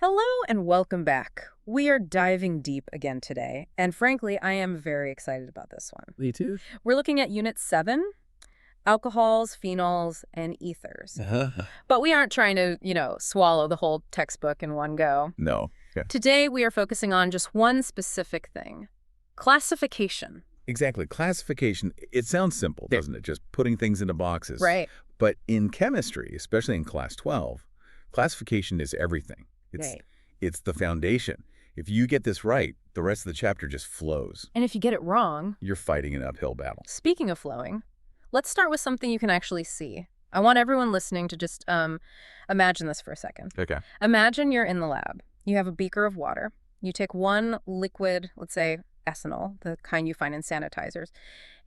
Hello and welcome back. We are diving deep again today, and frankly, I am very excited about this one. Me too. We're looking at Unit 7, alcohols, phenols, and ethers. Uh-huh. But we aren't trying to, swallow the whole textbook in one go. No. Yeah. Today, we are focusing on just one specific thing, classification. Exactly. Classification, it sounds simple, doesn't it? Just putting things into boxes. Right. But in chemistry, especially in class 12, classification is everything. It's the foundation. If you get this right, the rest of the chapter just flows. And if you get it wrong, You're fighting an uphill battle. speaking of flowing, let's start with something you can actually see. I want everyone listening to just imagine this for a second. Okay. Imagine you're in the lab. You have a beaker of water. You take one liquid, let's say ethanol, the kind you find in sanitizers,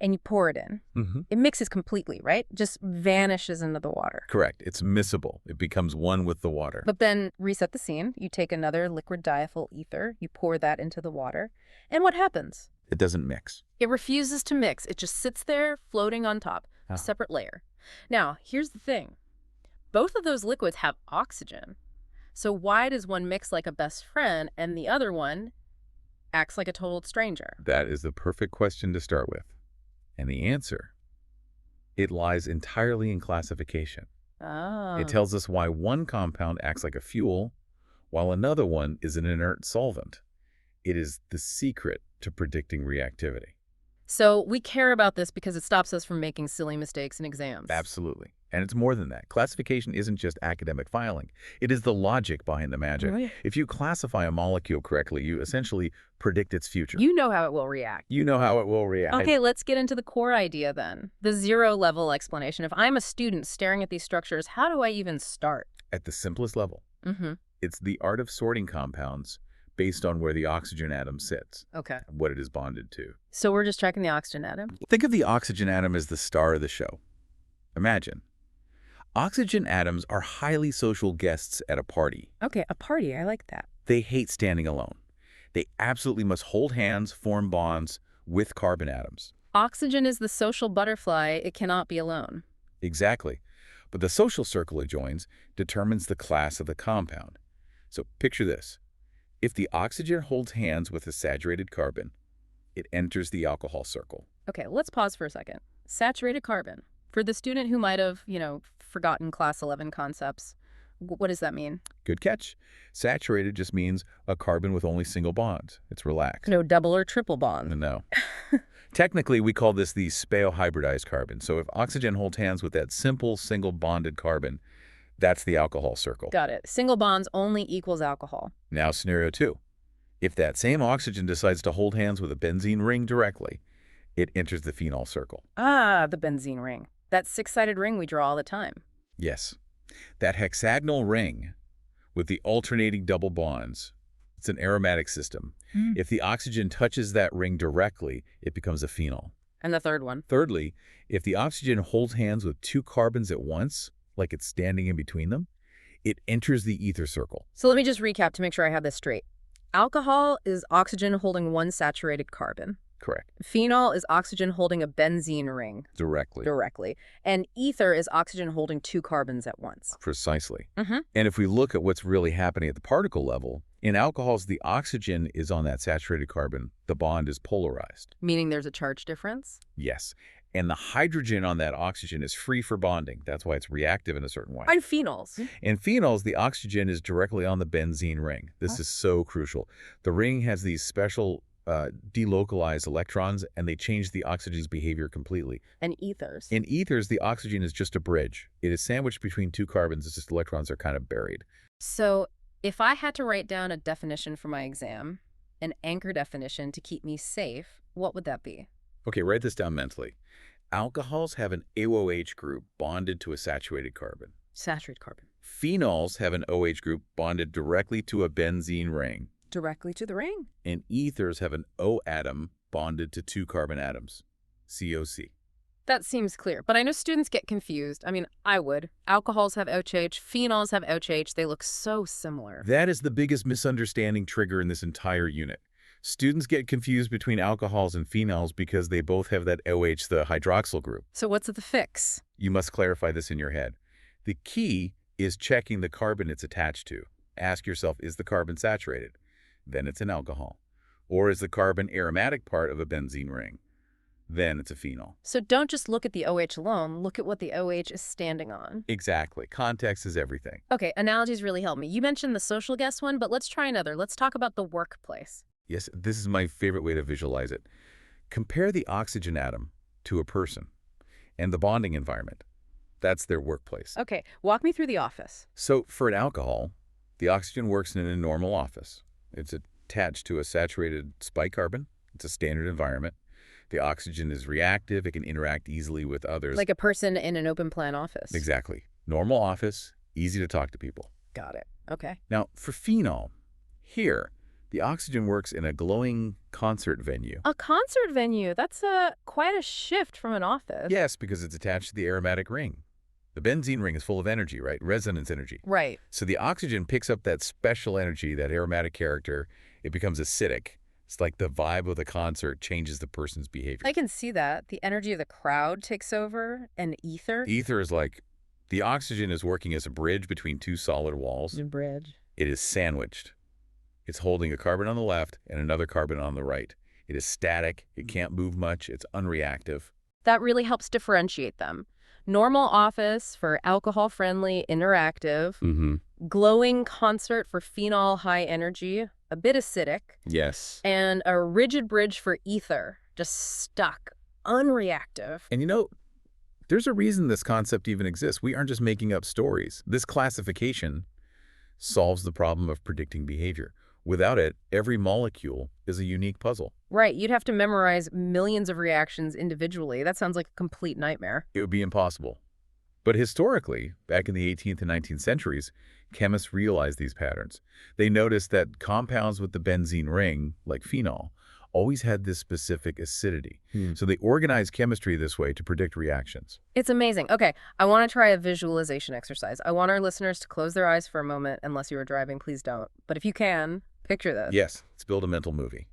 and you pour it in. Mm-hmm. It mixes completely, right? Just vanishes into the water. Correct. It's miscible. It becomes one with the water. But then reset the scene. You take another liquid diethyl ether. You pour that into the water. And what happens? It doesn't mix. It refuses to mix. It just sits there floating on top, Ah. a separate layer. Now, here's the thing. Both of those liquids have oxygen. So why does one mix like a best friend and the other one acts like a total stranger? That is the perfect question to start with. And the answer, it lies entirely in classification. Oh. It tells us why one compound acts like a fuel, while another one is an inert solvent. It is the secret to predicting reactivity. So we care about this because it stops us from making silly mistakes in exams. Absolutely. And it's more than that. Classification isn't just academic filing. It is the logic behind the magic. Right. If you classify a molecule correctly, you essentially predict its future. You know how it will react. You know how it will react. Okay, let's get into the core idea then. The zero-level explanation. If I'm a student staring at these structures, how do I even start? At the simplest level, Mm-hmm. it's the art of sorting compounds based on where the oxygen atom sits, Okay. what it is bonded to. So we're just checking the oxygen atom? Think of the oxygen atom as the star of the show. Imagine. Oxygen atoms are highly social guests at a party. Okay, a party. I like that. They hate standing alone. They absolutely must hold hands, form bonds with carbon atoms. Oxygen is the social butterfly. It cannot be alone. Exactly. But the social circle it joins determines the class of the compound. So picture this. If the oxygen holds hands with a saturated carbon, it enters the alcohol circle. Okay, let's pause for a second. Saturated carbon. For the student who might have, forgotten class 11 concepts, what does that mean? Good catch. Saturated just means a carbon with only single bonds. It's relaxed. No double or triple bond. No. Technically, we call this the spao-hybridized carbon. So if oxygen holds hands with that simple single bonded carbon, that's the alcohol circle. Got it. Single bonds only equals alcohol. Now scenario 2. If that same oxygen decides to hold hands with a benzene ring directly, it enters the phenol circle. Ah, the benzene ring. That six-sided ring we draw all the time. Yes, that hexagonal ring with the alternating double bonds, it's an aromatic system. If the oxygen touches that ring directly, it becomes a phenol. And the third one. Thirdly, if the oxygen holds hands with two carbons at once, like it's standing in between them, it enters the ether circle. So let me just recap to make sure I have this straight. Alcohol is oxygen holding one saturated carbon. Correct. Phenol is oxygen holding a benzene ring Directly. And ether is oxygen holding two carbons at once. Precisely. Mm-hmm. And if we look at what's really happening at the particle level, in alcohols, the oxygen is on that saturated carbon. The bond is polarized. Meaning there's a charge difference? Yes. And the hydrogen on that oxygen is free for bonding. That's why it's reactive in a certain way. And phenols. In phenols, the oxygen is directly on the benzene ring. This is so crucial. The ring has these special delocalized electrons, and they change the oxygen's behavior completely. And ethers. In ethers, the oxygen is just a bridge. It is sandwiched between two carbons. It's just electrons are kind of buried. So if I had to write down a definition for my exam, an anchor definition to keep me safe, what would that be? Okay, write this down mentally. Alcohols have an AOH group bonded to a saturated carbon. Saturated carbon. Phenols have an OH group bonded directly to a benzene ring. Directly to the ring. And ethers have an O atom bonded to two carbon atoms. COC. That seems clear, but I know students get confused. I mean, I would. Alcohols have OH, phenols have OH. They look so similar. That is the biggest misunderstanding trigger in this entire unit. Students get confused between alcohols and phenols because they both have that OH, the hydroxyl group. So what's the fix? You must clarify this in your head. The key is checking the carbon it's attached to. Ask yourself, is the carbon saturated? Then it's an alcohol. Or is the carbon aromatic part of a benzene ring? Then it's a phenol. So don't just look at the OH alone, look at what the OH is standing on. Exactly. Context is everything. Okay, analogies really help me. You mentioned the social guest one, but let's try another. Let's talk about the workplace. Yes, this is my favorite way to visualize it. Compare the oxygen atom to a person and the bonding environment. That's their workplace. Okay, walk me through the office. So for an alcohol, the oxygen works in a normal office. It's attached to a saturated spike carbon. It's a standard environment. The oxygen is reactive. It can interact easily with others. Like a person in an open plan office. Exactly. Normal office, easy to talk to people. Got it. Okay. Now, for phenol, here, the oxygen works in a glowing concert venue. A concert venue. That's quite a shift from an office. Yes, because it's attached to the aromatic ring. The benzene ring is full of energy, right? Resonance energy. Right. So the oxygen picks up that special energy, that aromatic character. It becomes acidic. It's like the vibe of the concert changes the person's behavior. I can see that. The energy of the crowd takes over, and ether. Ether is like the oxygen is working as a bridge between two solid walls. The bridge. It is sandwiched. It's holding a carbon on the left and another carbon on the right. It is static. It can't move much. It's unreactive. That really helps differentiate them. Normal office for alcohol-friendly, interactive. Glowing concert for phenol, high energy, a bit acidic. Yes. And a rigid bridge for ether, just stuck, unreactive. And you know, there's a reason this concept even exists. We aren't just making up stories. This classification solves the problem of predicting behavior. Without it, every molecule is a unique puzzle. Right, you'd have to memorize millions of reactions individually. That sounds like a complete nightmare. It would be impossible. But historically, back in the 18th and 19th centuries, chemists realized these patterns. They noticed that compounds with the benzene ring, like phenol, always had this specific acidity. So they organized chemistry this way to predict reactions. It's amazing. Okay, I want to try a visualization exercise. I want our listeners to close their eyes for a moment. Unless you are driving, please don't. But if you can, picture this. Yes, let's build a mental movie.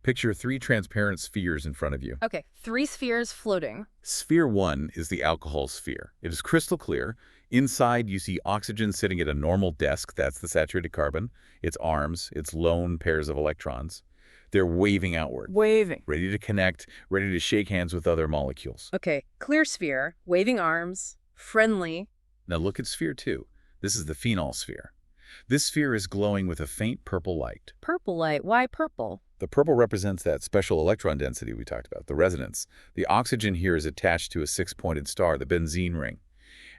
Picture 3 transparent spheres in front of you. Okay, 3 spheres floating. Sphere 1 is the alcohol sphere. It is crystal clear. Inside, you see oxygen sitting at a normal desk. That's the saturated carbon. Its arms, its lone pairs of electrons. They're waving outward. Waving. Ready to connect, ready to shake hands with other molecules. Okay, clear sphere, waving arms, friendly. Now look at sphere 2. This is the phenol sphere. This sphere is glowing with a faint purple light. Purple light. Why purple? The purple represents that special electron density we talked about, the resonance. The oxygen here is attached to a 6-pointed star, the benzene ring.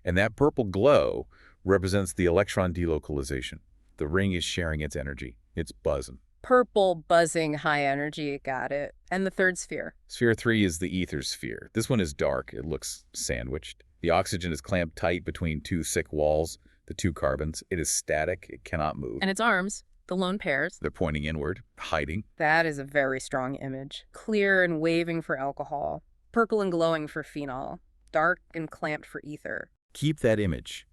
And that purple glow represents the electron delocalization. The ring is sharing its energy. It's buzzing. Purple, buzzing, high energy. Got it. And the third sphere? Sphere 3 is the ether sphere. This one is dark. It looks sandwiched. The oxygen is clamped tight between 2 thick walls, the 2 carbons. It is static. It cannot move. And its arms, the lone pairs. They're pointing inward, hiding. That is a very strong image. Clear and waving for alcohol. Purple and glowing for phenol. Dark and clamped for ether. Keep that image.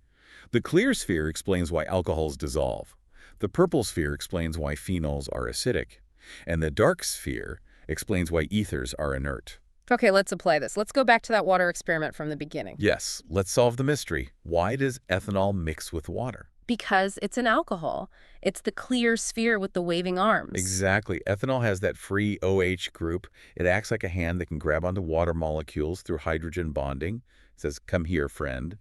The clear sphere explains why alcohols dissolve. The purple sphere explains why phenols are acidic. And the dark sphere explains why ethers are inert. Okay, let's apply this. Let's go back to that water experiment from the beginning. Yes, let's solve the mystery. Why does ethanol mix with water? Because it's an alcohol. It's the clear sphere with the waving arms. Exactly. Ethanol has that free OH group. It acts like a hand that can grab onto water molecules through hydrogen bonding. It says, come here, friend.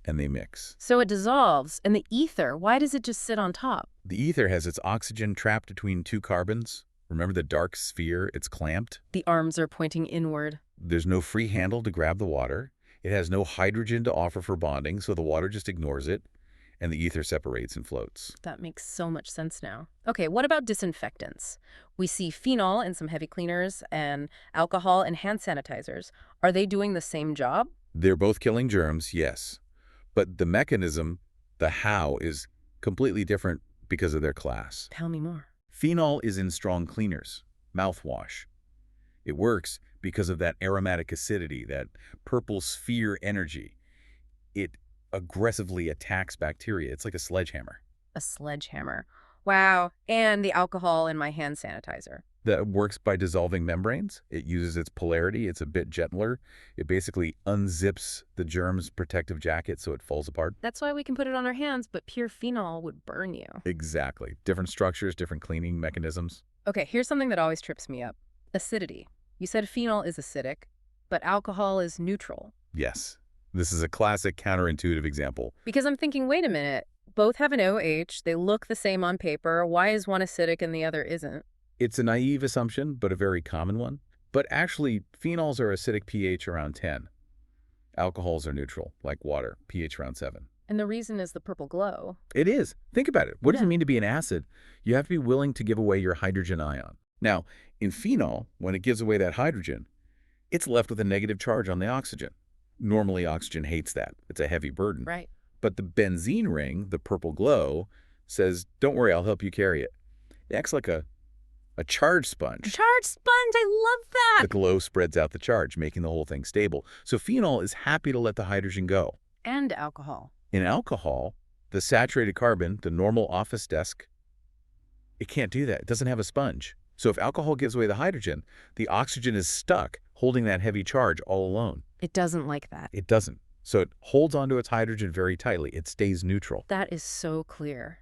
And they mix. So it dissolves. And the ether, why does it just sit on top? The ether has its oxygen trapped between 2 carbons. Remember the dark sphere? It's clamped. The arms are pointing inward. There's no free handle to grab the water. It has no hydrogen to offer for bonding, so the water just ignores it, and the ether separates and floats. That makes so much sense now. Okay, what about disinfectants? We see phenol in some heavy cleaners and alcohol in hand sanitizers. Are they doing the same job? They're both killing germs, yes. But the mechanism, the how, is completely different because of their class. Tell me more. Phenol is in strong cleaners, mouthwash. It works because of that aromatic acidity, that purple sphere energy. It aggressively attacks bacteria. It's like a sledgehammer. A sledgehammer. Wow. And the alcohol in my hand sanitizer. That works by dissolving membranes. It uses its polarity. It's a bit gentler. It basically unzips the germ's protective jacket so it falls apart. That's why we can put it on our hands, but pure phenol would burn you. Exactly. Different structures, different cleaning mechanisms. Okay, here's something that always trips me up. Acidity. You said phenol is acidic, but alcohol is neutral. Yes. This is a classic counterintuitive example. Because I'm thinking, wait a minute, both have an OH, they look the same on paper, why is one acidic and the other isn't? It's a naive assumption, but a very common one. But actually, phenols are acidic pH around 10. Alcohols are neutral, like water, pH around 7. And the reason is the purple glow. It is. Think about it. What does Yeah. it mean to be an acid? You have to be willing to give away your hydrogen ion. Now, in phenol, when it gives away that hydrogen, it's left with a negative charge on the oxygen. Normally, oxygen hates that. It's a heavy burden. Right. But the benzene ring, the purple glow, says, don't worry, I'll help you carry it. It acts like a charge sponge. Charged sponge, I love that! The glow spreads out the charge, making the whole thing stable. So phenol is happy to let the hydrogen go. And alcohol. In alcohol, the saturated carbon, the normal office desk, it can't do that. It doesn't have a sponge. So if alcohol gives away the hydrogen, the oxygen is stuck holding that heavy charge all alone. It doesn't like that. It doesn't. So it holds onto its hydrogen very tightly. It stays neutral. That is so clear.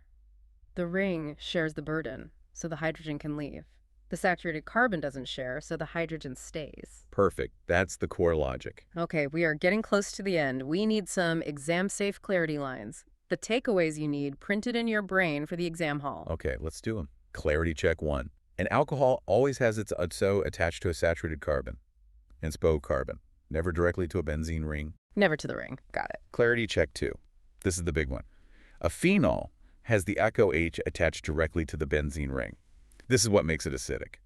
The ring shares the burden, so the hydrogen can leave. The saturated carbon doesn't share, so the hydrogen stays. Perfect. That's the core logic. Okay, we are getting close to the end. We need some exam-safe clarity lines. The takeaways you need printed in your brain for the exam hall. Okay, let's do them. Clarity check 1. An alcohol always has its SO attached to a saturated carbon and SPO carbon, never directly to a benzene ring. Never to the ring. Got it. Clarity check 2. This is the big one. A phenol has the echo H attached directly to the benzene ring. This is what makes it acidic.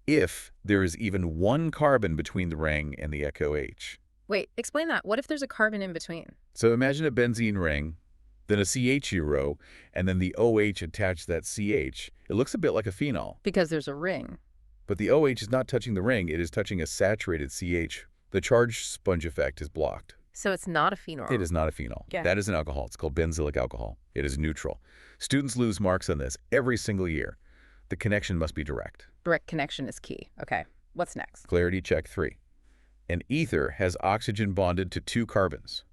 If there is even one carbon between the ring and the echo H. Wait, explain that. What if there's a carbon in between? So imagine a benzene ring, then a CH row, and then the OH attached to that CH. It looks a bit like a phenol. Because there's a ring. But the OH is not touching the ring, it is touching a saturated CH. The charge sponge effect is blocked. So it's not a phenol. It is not a phenol. Yeah. That is an alcohol. It's called benzylic alcohol. It is neutral. Students lose marks on this every single year. The connection must be direct. Direct connection is key. Okay, what's next? Clarity check 3. An ether has oxygen bonded to 2 carbons.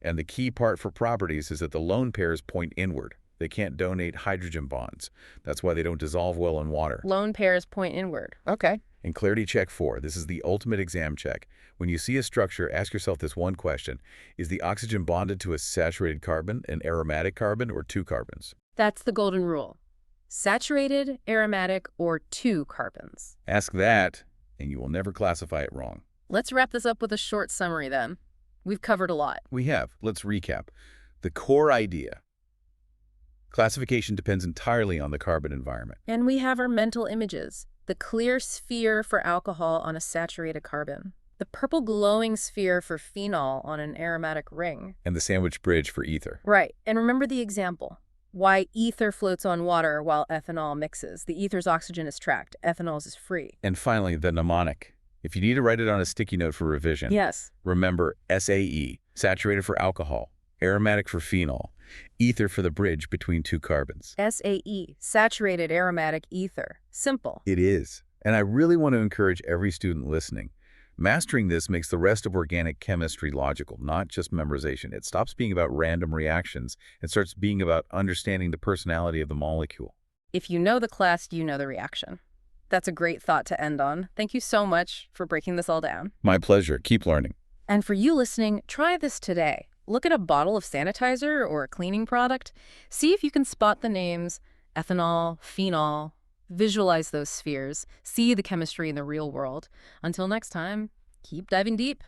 And the key part for properties is that the lone pairs point inward. They can't donate hydrogen bonds. That's why they don't dissolve well in water. Lone pairs point inward. Okay. And clarity check 4. This is the ultimate exam check. When you see a structure, ask yourself this one question. Is the oxygen bonded to a saturated carbon, an aromatic carbon, or 2 carbons? That's the golden rule. Saturated, aromatic, or 2 carbons. Ask that, and you will never classify it wrong. Let's wrap this up with a short summary then. We've covered a lot. We have. Let's recap. The core idea. Classification depends entirely on the carbon environment. And we have our mental images. The clear sphere for alcohol on a saturated carbon. The purple glowing sphere for phenol on an aromatic ring. And the sandwich bridge for ether. Right. And remember the example. Why ether floats on water while ethanol mixes. The ether's oxygen is trapped. Ethanol's is free. And finally, the mnemonic. If you need to write it on a sticky note for revision, Yes. remember SAE, saturated for alcohol, aromatic for phenol, ether for the bridge between 2 carbons. SAE, saturated aromatic ether. Simple. It is. And I really want to encourage every student listening. Mastering this makes the rest of organic chemistry logical, not just memorization. It stops being about random reactions and starts being about understanding the personality of the molecule. If you know the class, you know the reaction. That's a great thought to end on. Thank you so much for breaking this all down. My pleasure. Keep learning. And for you listening, try this today. Look at a bottle of sanitizer or a cleaning product. See if you can spot the names ethanol, phenol. Visualize those spheres. See the chemistry in the real world. Until next time, keep diving deep.